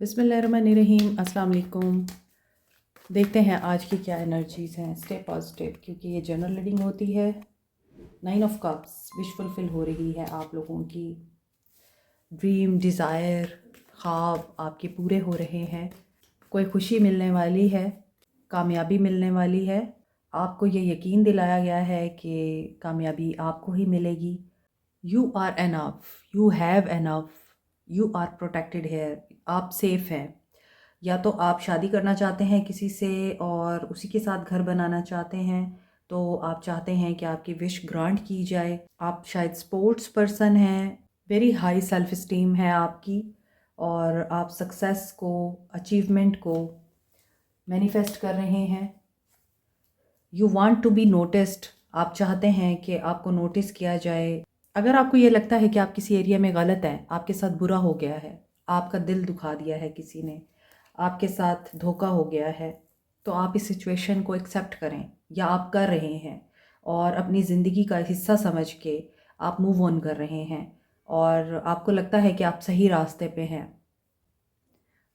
बिस्मिल्लाहिर्रहमानिर्रहीम, अस्सलाम वालेकुम। देखते हैं आज की क्या एनर्जीज़ हैं। स्टे पॉजिटिव, क्योंकि ये जनरल रीडिंग होती है। 9 ऑफ कप्स विश फुलफिल हो रही है। आप लोगों की ड्रीम, डिज़ायर, ख्वाब आपके पूरे हो रहे हैं। कोई खुशी मिलने वाली है, कामयाबी मिलने वाली है। आपको ये यकीन दिलाया गया है कि कामयाबी आपको ही मिलेगी। You are enough, you have enough, you are protected here. आप सेफ़ हैं। या तो आप शादी करना चाहते हैं किसी से और उसी के साथ घर बनाना चाहते हैं, तो आप चाहते हैं कि आपकी विश ग्रांट की जाए। आप शायद स्पोर्ट्स पर्सन हैं, वेरी हाई सेल्फ इस्टीम है आपकी, और आप सक्सेस को, अचीवमेंट को मैनिफेस्ट कर रहे हैं। You want to be noticed, आप चाहते हैं कि आपको नोटिस किया जाए। अगर आपको ये लगता है कि आप किसी एरिया में गलत हैं, आपके साथ बुरा हो गया है, आपका दिल दुखा दिया है किसी ने, आपके साथ धोखा हो गया है, तो आप इस सिचुएशन को एक्सेप्ट करें, या आप कर रहे हैं और अपनी ज़िंदगी का हिस्सा समझ के आप मूव ऑन कर रहे हैं, और आपको लगता है कि आप सही रास्ते पे हैं।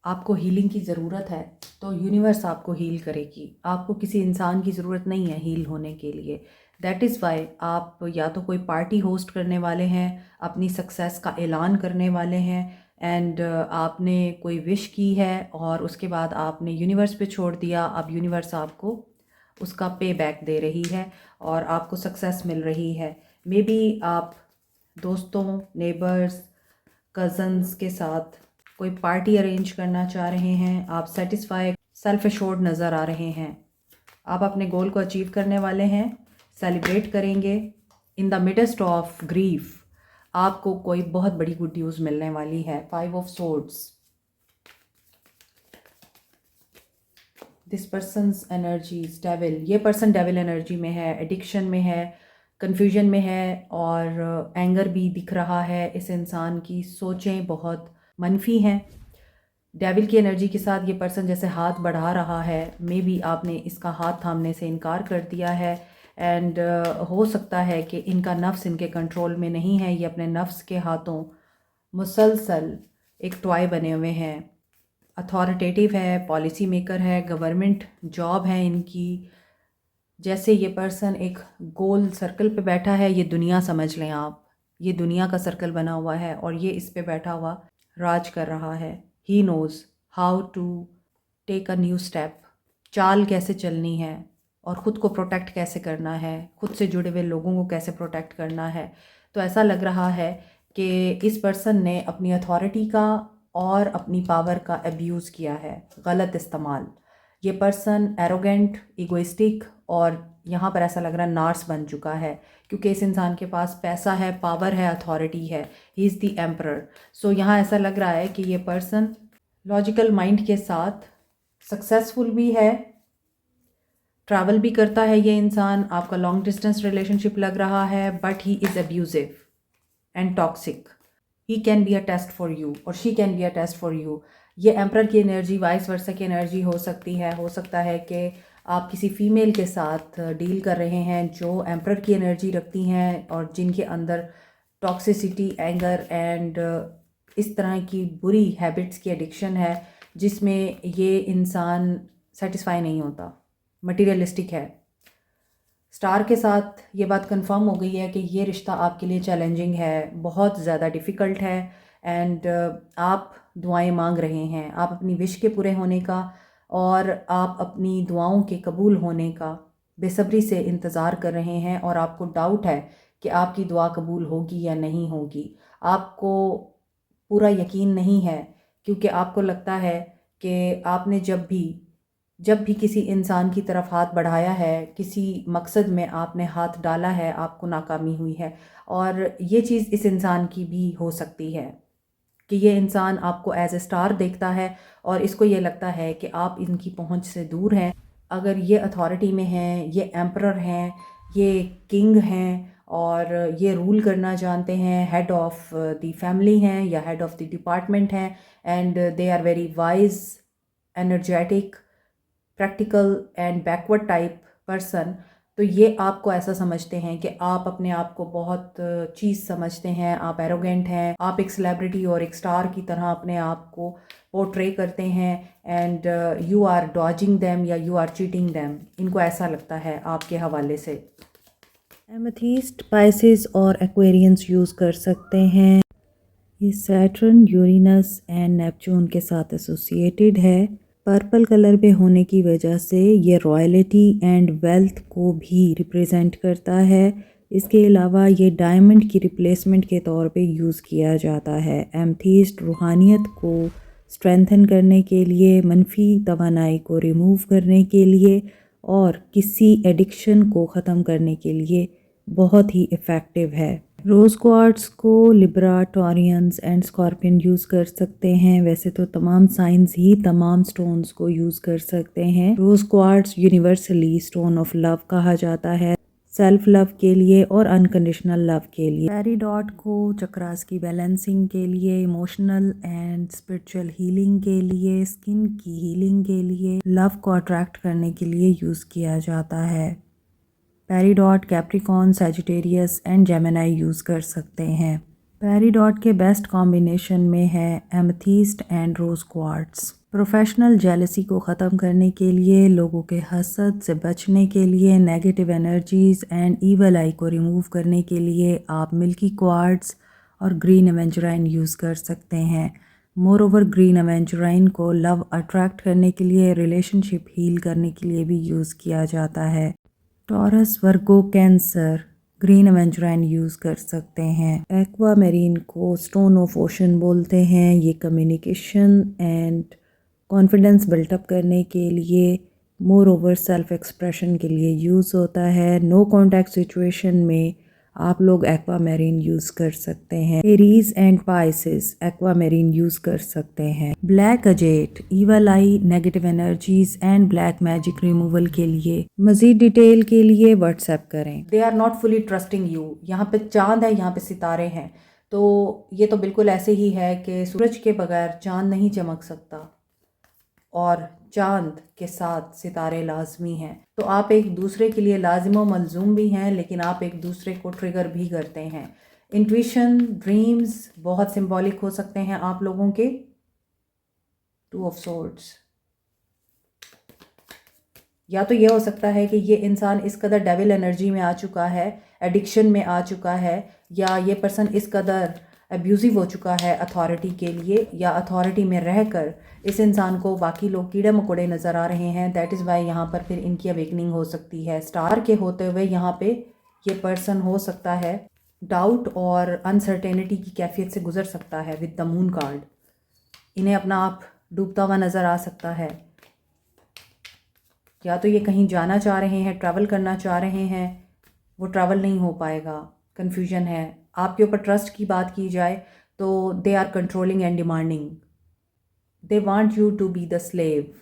आपको हीलिंग की ज़रूरत है, तो यूनिवर्स आपको हील करेगी। आपको किसी इंसान की ज़रूरत नहीं है हील होने के लिए। दैट इज़ वाई आप या तो कोई पार्टी होस्ट करने वाले हैं, अपनी सक्सेस का ऐलान करने वाले हैं, एंड आपने कोई विश की है और उसके बाद आपने यूनिवर्स पे छोड़ दिया। अब यूनिवर्स आपको उसका पे बैक दे रही है और आपको सक्सेस मिल रही है। मे बी आप दोस्तों, नेबर्स, कज़न्स के साथ कोई पार्टी अरेंज करना चाह रहे हैं। आप सेटिस्फाई, सेल्फ एश्योर्ड नज़र आ रहे हैं। आप अपने गोल को अचीव करने वाले हैं, सेलिब्रेट करेंगे। In the midst of grief आपको कोई बहुत बड़ी गुड न्यूज़ मिलने वाली है। 5 of swords, this persons energies devil. ये पर्सन डेविल एनर्जी में है, एडिक्शन में है, कन्फ्यूजन में है, और एंगर भी दिख रहा है। इस इंसान की सोचें बहुत मनफी हैं। डेविल की एनर्जी के साथ ये पर्सन जैसे हाथ बढ़ा रहा है। मे बी आपने इसका हाथ थामने से इनकार कर दिया है, एंड हो सकता है कि इनका नफ्स इनके कंट्रोल में नहीं है। ये अपने नफ्स के हाथों मुसलसल एक टॉय बने हुए हैं। अथॉरिटेटिव है, पॉलिसी मेकर है, गवर्नमेंट जॉब है इनकी। जैसे ये पर्सन एक गोल सर्कल पे बैठा है, ये दुनिया समझ लें आप, ये दुनिया का सर्कल बना हुआ है और ये इस पे बैठा हुआ राज कर रहा है। He knows how to take a new step, चाल कैसे चलनी है और ख़ुद को प्रोटेक्ट कैसे करना है, ख़ुद से जुड़े हुए लोगों को कैसे प्रोटेक्ट करना है। तो ऐसा लग रहा है कि इस पर्सन ने अपनी अथॉरिटी का और अपनी पावर का अब्यूज़ किया है, गलत इस्तेमाल। ये पर्सन एरोगेंट, इगोइस्टिक और यहाँ पर ऐसा लग रहा है नार्स बन चुका है, क्योंकि इस इंसान के पास पैसा है, पावर है, अथॉरिटी है। He is the emperor. So यहाँ ऐसा लग रहा है कि ये पर्सन लॉजिकल माइंड के साथ सक्सेसफुल भी है, ट्रैवल भी करता है। ये इंसान, आपका लॉन्ग डिस्टेंस रिलेशनशिप लग रहा है, but he is abusive and toxic. He can be a test for you और she can be a test for you. ये एम्परर की एनर्जी, वाइस वर्सा की एनर्जी हो सकती है। हो सकता है कि आप किसी फीमेल के साथ डील कर रहे हैं जो एम्परर की एनर्जी रखती हैं और जिनके अंदर टॉक्सिसिटी, एंगर एंड इस तरह की बुरी हैबिट्स की एडिक्शन है, जिसमें ये इंसान सेटिस्फाई नहीं होता, मटीरियलिस्टिक है। स्टार के साथ ये बात कंफर्म हो गई है कि ये रिश्ता आपके लिए चैलेंजिंग है, बहुत ज़्यादा डिफ़िकल्ट है, एंड आप दुआएं मांग रहे हैं। आप अपनी विश के पूरे होने का और आप अपनी दुआओं के कबूल होने का बेसब्री से इंतज़ार कर रहे हैं, और आपको डाउट है कि आपकी दुआ कबूल होगी या नहीं होगी। आपको पूरा यकीन नहीं है, क्योंकि आपको लगता है कि आपने जब भी किसी इंसान की तरफ हाथ बढ़ाया है, किसी मकसद में आपने हाथ डाला है, आपको नाकामी हुई है। और ये चीज़ इस इंसान की भी हो सकती है कि ये इंसान आपको एज ए स्टार देखता है और इसको ये लगता है कि आप इनकी पहुंच से दूर हैं। अगर ये अथॉरिटी में हैं, ये एम्परर हैं, ये किंग हैं और ये रूल करना जानते हैं, हेड ऑफ द फैमिली हैं या हेड ऑफ द डिपार्टमेंट हैं, and they are very wise, energetic, practical and backward type person, तो ये आपको ऐसा समझते हैं कि आप अपने आप को बहुत चीज़ समझते हैं, आप एरोगेंट हैं, आप एक सेलिब्रिटी और एक स्टार की तरह अपने आप को पोर्ट्रे करते हैं and you are dodging them या यू आर चीटिंग देम। इनको ऐसा लगता है आपके हवाले से। एमेथिस्ट, पाइसेस और एक्वेरियंस यूज़ कर सकते हैं। ये सैटर्न, यूरेनस एंड नेपच्यून के साथ एसोसिएटेड है। पर्पल कलर में होने की वजह से ये रॉयल्टी एंड वेल्थ को भी रिप्रेजेंट करता है। इसके अलावा ये डायमंड की रिप्लेसमेंट के तौर पे यूज़ किया जाता है। एमेथिस्ट रूहानियत को स्ट्रेंथन करने के लिए, मनफी तवानाई को रिमूव करने के लिए और किसी एडिक्शन को ख़त्म करने के लिए बहुत ही इफ़ेक्टिव है। रोज़ क्वार्ट्स को Libra, Taureans and scorpion use कर सकते हैं। वैसे तो तमाम साइंस ही तमाम स्टोन्स को यूज़ कर सकते हैं। Rose quartz universally stone of love कहा जाता है, सेल्फ लव के लिए और अनकंडीशनल लव के लिए। पेरिडॉट को चक्रास की बैलेंसिंग के लिए, इमोशनल एंड स्पिरिचुअल हीलिंग के लिए, स्किन की हीलिंग के लिए, लव को अट्रैक्ट करने के लिए यूज़ किया जाता है। Peridot Capricorn, Sagittarius and Gemini use कर सकते हैं। पेरिडॉट के बेस्ट कॉम्बिनेशन में है amethyst and rose quartz. Professional jealousy को ख़त्म करने के लिए, लोगों के हसद से बचने के लिए, नेगेटिव एनर्जीज़ एंड ईवल आई को रिमूव करने के लिए आप मिल्की क्वार्ट्स और ग्रीन एवेंजराइन यूज़ कर सकते हैं। मोर ओवर ग्रीन एवेंजराइन को लव अट्रैक्ट करने के लिए, रिलेशनशिप हील करने के लिए भी यूज़ किया जाता है। टॉरस, वर्गो, कैंसर ग्रीन एवेंजराइन यूज़ कर सकते हैं। एक्वा मेरीन को स्टोन ऑफ ओशन बोलते हैं। ये कम्युनिकेशन एंड कॉन्फिडेंस बिल्टअप करने के लिए, मोर ओवर सेल्फ एक्सप्रेशन के लिए यूज़ होता है। नो कॉन्टैक्ट सिचुएशन में आप लोग एक्वा मेरीन यूज़ कर सकते हैं। Aries and Pisces aquamarine use कर सकते हैं। Black agate, evil eye, negative energies and black magic removal के लिए। मज़ीद डिटेल के लिए व्हाट्सएप करें। They are not fully trusting you. यहाँ पे चांद है, यहाँ पे सितारे हैं, तो ये तो बिल्कुल ऐसे ही है कि सूरज के बगैर चांद नहीं चमक सकता और चांद के साथ सितारे लाजमी हैं। तो आप एक दूसरे के लिए लाजिम व मलजूम भी हैं, लेकिन आप एक दूसरे को ट्रिगर भी करते हैं। इंट्यूशन, ड्रीम्स बहुत सिंबॉलिक हो सकते हैं आप लोगों के। टू ऑफ सोर्ड्स, या तो ये हो सकता है कि ये इंसान इस कदर डेविल एनर्जी में आ चुका है, एडिक्शन में आ चुका है, या ये पर्सन इस कदर अब्यूज़िव हो चुका है अथॉरिटी के लिए, या अथॉरिटी में रहकर इस इंसान को बाकी लोग कीड़े मकोड़े नज़र आ रहे हैं। दैट इज़ वाई यहाँ पर फिर इनकी अवेकनिंग हो सकती है। स्टार के होते हुए यहाँ पे ये पर्सन हो सकता है डाउट और अनसर्टेनिटी की कैफियत से गुजर सकता है विद द मून कार्ड। इन्हें अपना आप डूबता हुआ नज़र आ सकता है, या तो ये कहीं जाना चाह रहे हैं, ट्रैवल करना चाह रहे हैं, वो ट्रैवल नहीं हो पाएगा, कन्फ्यूजन है। आपके ऊपर ट्रस्ट की बात की जाए तो they are controlling and demanding, they want you to be the slave.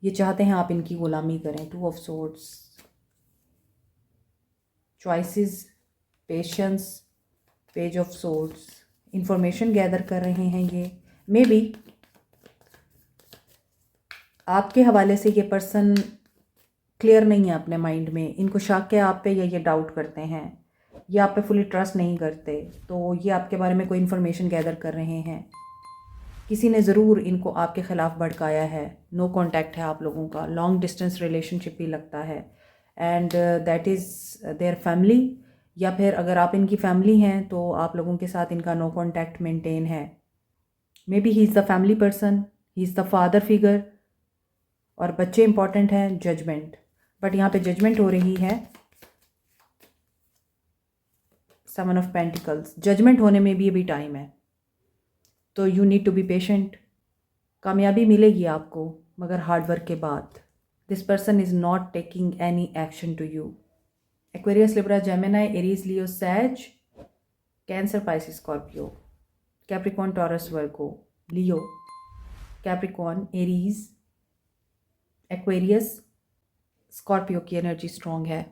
ये चाहते हैं आप इनकी गुलामी करें। Two of swords, choices, patience, page of swords, information gather कर रहे हैं ये। मे बी आपके हवाले से ये पर्सन क्लियर नहीं है अपने माइंड में, इनको शक है आप पे या ये डाउट करते हैं, ये आप पे फुली ट्रस्ट नहीं करते, तो ये आपके बारे में कोई इन्फॉर्मेशन गैदर कर रहे हैं। किसी ने ज़रूर इनको आपके ख़िलाफ़ भड़काया है। नो कांटेक्ट है आप लोगों का, लॉन्ग डिस्टेंस रिलेशनशिप भी लगता है, and that is their family, या फिर अगर आप इनकी फैमिली हैं तो आप लोगों के साथ इनका नो कांटेक्ट मेंटेन है। May be he is the family person, he is the father figure, और बच्चे इंपॉर्टेंट हैं। जजमेंट, बट यहाँ पे जजमेंट हो रही है। सेवन ऑफ पेंटिकल्स, जजमेंट होने में भी अभी टाइम है, तो you need to be patient. कामयाबी मिलेगी आपको, मगर हार्ड वर्क के बाद। This person is not taking any action to you. Aquarius, Libra, Gemini, Aries, Leo, Sag, Cancer, Pisces, Scorpio, Capricorn, Taurus, Virgo, Leo, Capricorn, Aries, Aquarius, Scorpio की energy strong है।